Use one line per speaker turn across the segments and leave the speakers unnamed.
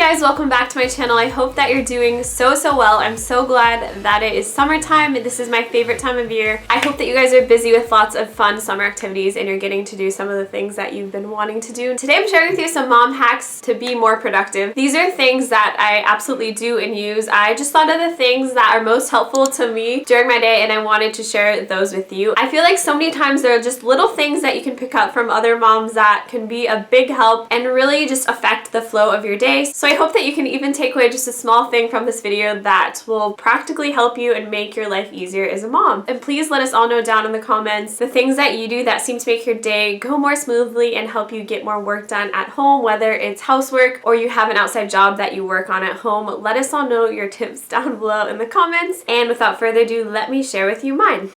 guys, welcome back to my channel. I hope that you're doing so well. I'm so glad that it is summertime. This is my favorite time of year. I hope that you guys are busy with lots of fun summer activities and you're getting to do some of the things that you've been wanting to do. Today I'm sharing with you some mom hacks to be more productive. These are things that I absolutely do and use. I just thought of the things that are most helpful to me during my day and I wanted to share those with you. I feel like so many times there are just little things that you can pick up from other moms that can be a big help and really just affect the flow of your day. So I hope that you can even take away just a small thing from this video that will practically help you and make your life easier as a mom. And please let us all know down in the comments the things that you do that seem to make your day go more smoothly and help you get more work done at home, whether it's housework or you have an outside job that you work on at home. Let us all know your tips down below in the comments. And without further ado, let me share with you mine.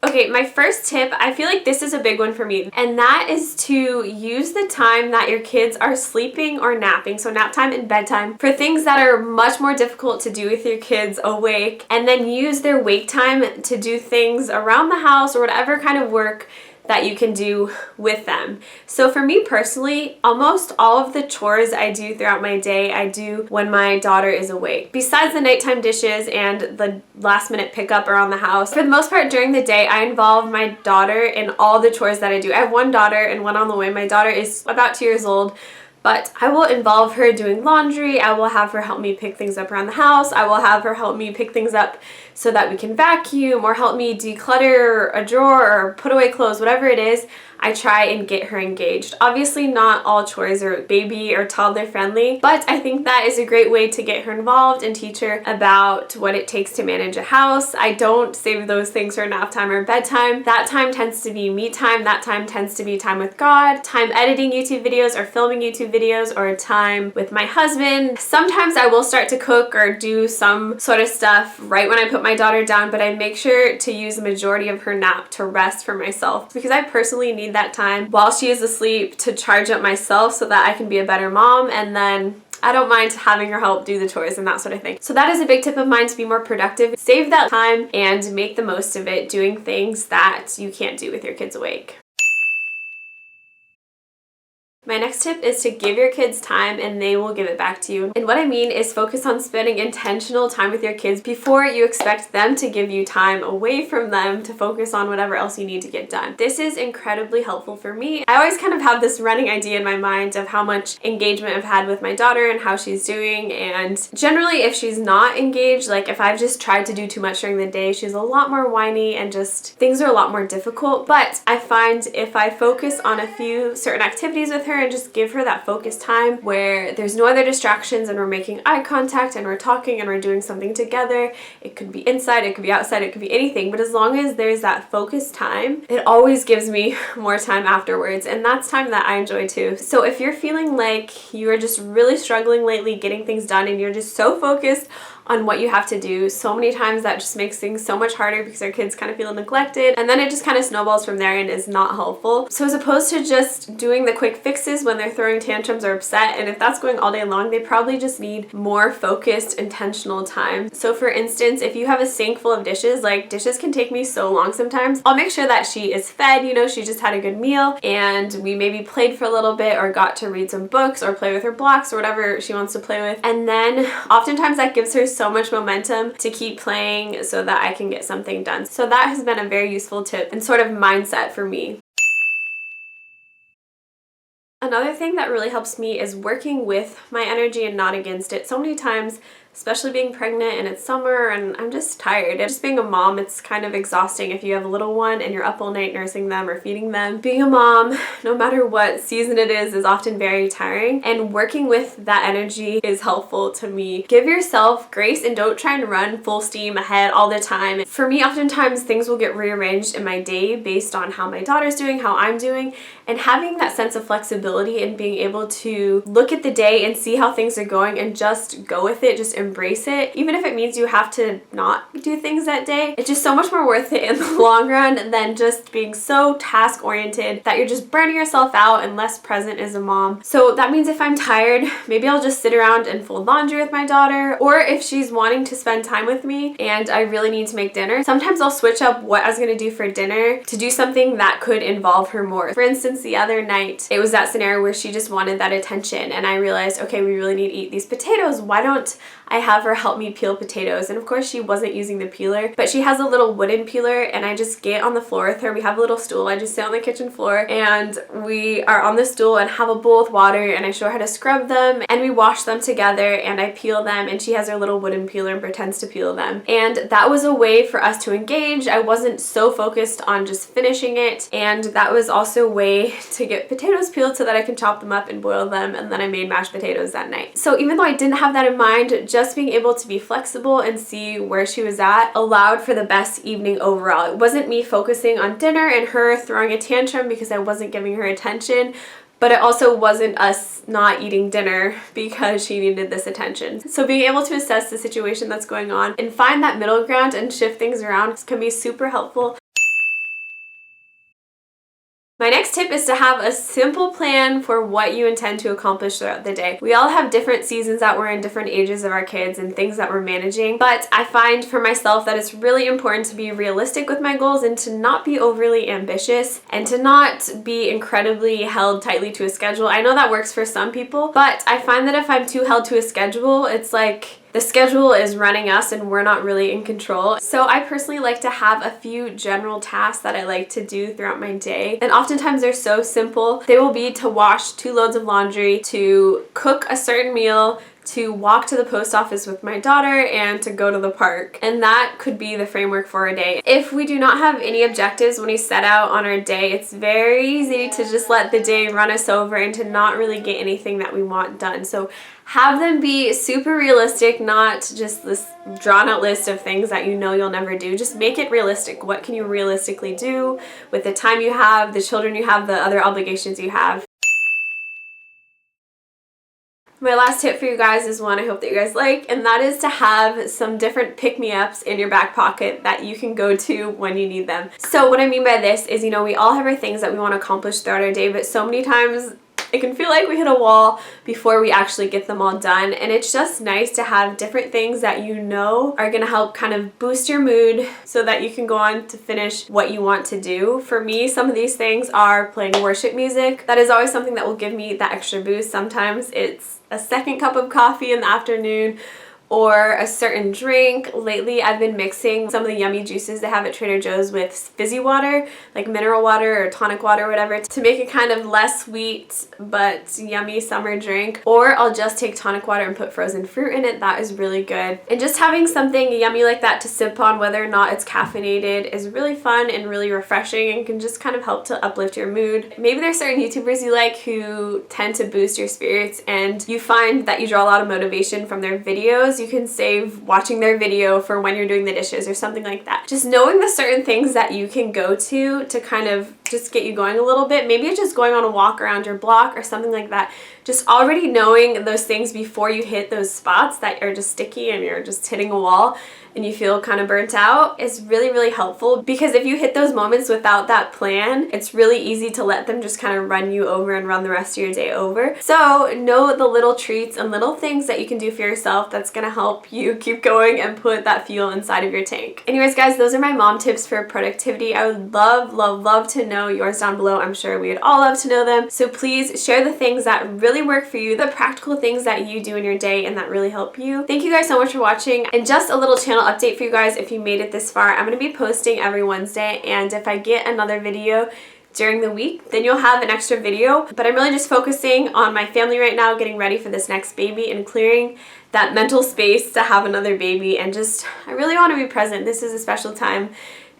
Okay, my first tip, I feel like this is a big one for me, and that is to use the time that your kids are sleeping or napping, so nap time and bedtime, for things that are much more difficult to do with your kids awake, and then use their wake time to do things around the house or whatever kind of work that you can do with them. So for me personally, almost all of the chores I do throughout my day, I do when my daughter is awake. Besides the nighttime dishes and the last minute pickup around the house, for the most part during the day, I involve my daughter in all the chores that I do. I have one daughter and one on the way. My daughter is about 2 years old. But I will involve her doing laundry, I will have her help me pick things up around the house, I will have her help me pick things up so that we can vacuum or help me declutter a drawer or put away clothes, whatever it is. I try and get her engaged. Obviously not all chores are baby or toddler friendly, but I think that is a great way to get her involved and teach her about what it takes to manage a house. I don't save those things for nap time or bedtime. That time tends to be me time. That time tends to be time with God, time editing YouTube videos or filming YouTube videos, or time with my husband. Sometimes I will start to cook or do some sort of stuff right when I put my daughter down, but I make sure to use the majority of her nap to rest for myself because I personally need that time while she is asleep to charge up myself so that I can be a better mom, and then I don't mind having her help do the chores and that sort of thing. So that is a big tip of mine to be more productive. Save that time and make the most of it doing things that you can't do with your kids awake. My next tip is to give your kids time and they will give it back to you. And what I mean is focus on spending intentional time with your kids before you expect them to give you time away from them to focus on whatever else you need to get done. This is incredibly helpful for me. I always kind of have this running idea in my mind of how much engagement I've had with my daughter and how she's doing, and generally if she's not engaged, like if I've just tried to do too much during the day, she's a lot more whiny and just things are a lot more difficult. But I find if I focus on a few certain activities with her and just give her that focused time where there's no other distractions and we're making eye contact and we're talking and we're doing something together. It could be inside, it could be outside, it could be anything, but as long as there's that focused time, it always gives me more time afterwards, and that's time that I enjoy too. So if you're feeling like you are just really struggling lately getting things done and you're just so focused on what you have to do, so many times that just makes things so much harder because our kids kind of feel neglected, and then it just kind of snowballs from there and is not helpful. So as opposed to just doing the quick fixes when they're throwing tantrums or upset, and if that's going all day long, they probably just need more focused, intentional time. So for instance, if you have a sink full of dishes, like dishes can take me so long sometimes, I'll make sure that she is fed, you know, she just had a good meal and we maybe played for a little bit or got to read some books or play with her blocks or whatever she wants to play with, and then oftentimes that gives her so much momentum to keep playing so that I can get something done. So that has been a very useful tip and sort of mindset for me. Another thing that really helps me is working with my energy and not against it. So many times, especially being pregnant and it's summer and I'm just tired. And just being a mom, it's kind of exhausting if you have a little one and you're up all night nursing them or feeding them. Being a mom, no matter what season it is often very tiring, and working with that energy is helpful to me. Give yourself grace and don't try and run full steam ahead all the time. For me, oftentimes things will get rearranged in my day based on how my daughter's doing, how I'm doing, and having that sense of flexibility and being able to look at the day and see how things are going and just go with it, just embrace it. Even if it means you have to not do things that day, it's just so much more worth it in the long run than just being so task oriented that you're just burning yourself out and less present as a mom. So that means if I'm tired, maybe I'll just sit around and fold laundry with my daughter, or if she's wanting to spend time with me and I really need to make dinner, sometimes I'll switch up what I was going to do for dinner to do something that could involve her more. For instance, the other night, it was that scenario where she just wanted that attention and I realized, okay, we really need to eat these potatoes. Why don't I have her help me peel potatoes? And of course she wasn't using the peeler, but she has a little wooden peeler and I just get on the floor with her. We have a little stool. I just sit on the kitchen floor and we are on the stool and have a bowl with water and I show her how to scrub them and we wash them together and I peel them and she has her little wooden peeler and pretends to peel them. And that was a way for us to engage. I wasn't so focused on just finishing it, and that was also a way to get potatoes peeled so that I can chop them up and boil them, and then I made mashed potatoes that night. So even though I didn't have that in mind, just being able to be flexible and see where she was at allowed for the best evening overall. It wasn't me focusing on dinner and her throwing a tantrum because I wasn't giving her attention, but it also wasn't us not eating dinner because she needed this attention. So being able to assess the situation that's going on and find that middle ground and shift things around can be super helpful. My next tip is to have a simple plan for what you intend to accomplish throughout the day. We all have different seasons that we're in, different ages of our kids and things that we're managing, but I find for myself that it's really important to be realistic with my goals and to not be overly ambitious and to not be incredibly held tightly to a schedule. I know that works for some people, but I find that if I'm too held to a schedule, it's like the schedule is running us and we're not really in control. So I personally like to have a few general tasks that I like to do throughout my day. And oftentimes they're so simple. They will be to wash 2 loads of laundry, to cook a certain meal, to walk to the post office with my daughter, and to go to the park. And that could be the framework for a day. If we do not have any objectives when we set out on our day, it's very easy to just let the day run us over and to not really get anything that we want done. So have them be super realistic, not just this drawn out list of things that you know you'll never do. Just make it realistic. What can you realistically do with the time you have, the children you have, the other obligations you have? My last tip for you guys is one I hope that you guys like, and that is to have some different pick-me-ups in your back pocket that you can go to when you need them. So what I mean by this is, you know, we all have our things that we want to accomplish throughout our day, but so many times it can feel like we hit a wall before we actually get them all done, and it's just nice to have different things that you know are going to help kind of boost your mood so that you can go on to finish what you want to do. For me, some of these things are playing worship music. That is always something that will give me that extra boost. Sometimes it's a second cup of coffee in the afternoon or a certain drink. Lately, I've been mixing some of the yummy juices they have at Trader Joe's with fizzy water, like mineral water or tonic water or whatever, to make it kind of less sweet but yummy summer drink. Or I'll just take tonic water and put frozen fruit in it. That is really good. And just having something yummy like that to sip on, whether or not it's caffeinated, is really fun and really refreshing and can just kind of help to uplift your mood. Maybe there's certain YouTubers you like who tend to boost your spirits and you find that you draw a lot of motivation from their videos. You can save watching their video for when you're doing the dishes or something like that. Just knowing the certain things that you can go to kind of just get you going a little bit. Maybe it's just going on a walk around your block or something like that. Just already knowing those things before you hit those spots that are just sticky and you're just hitting a wall and you feel kind of burnt out is really, really helpful, because if you hit those moments without that plan, it's really easy to let them just kind of run you over and run the rest of your day over. So know the little treats and little things that you can do for yourself that's going to help you keep going and put that fuel inside of your tank. Anyways, guys, those are my mom tips for productivity. I would love, love, love to know yours down below. I'm sure we would all love to know them. So please share the things that really work for you, the practical things that you do in your day and that really help you. Thank you guys so much for watching. And just a little channel update for you guys if you made it this far. I'm going to be posting every Wednesday, and if I get another video during the week, then you'll have an extra video. But I'm really just focusing on my family right now, getting ready for this next baby and clearing that mental space to have another baby. And just, I really want to be present. This is a special time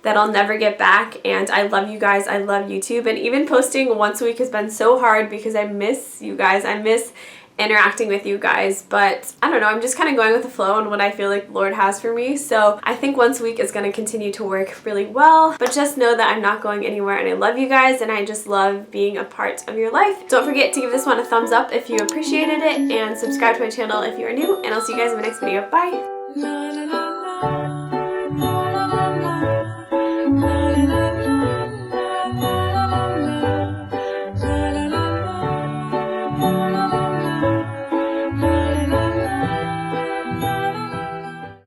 that I'll never get back, and I love you guys. I love YouTube, and even posting once a week has been so hard because I miss you guys. I miss interacting with you guys. But I don't know, I'm just kind of going with the flow and what I feel like the Lord has for me. So I think once a week is going to continue to work really well. But just know that I'm not going anywhere, and I love you guys, and I just love being a part of your life. Don't forget to give this one a thumbs up if you appreciated it, and subscribe to my channel if you are new, and I'll see you guys in my next video. Bye!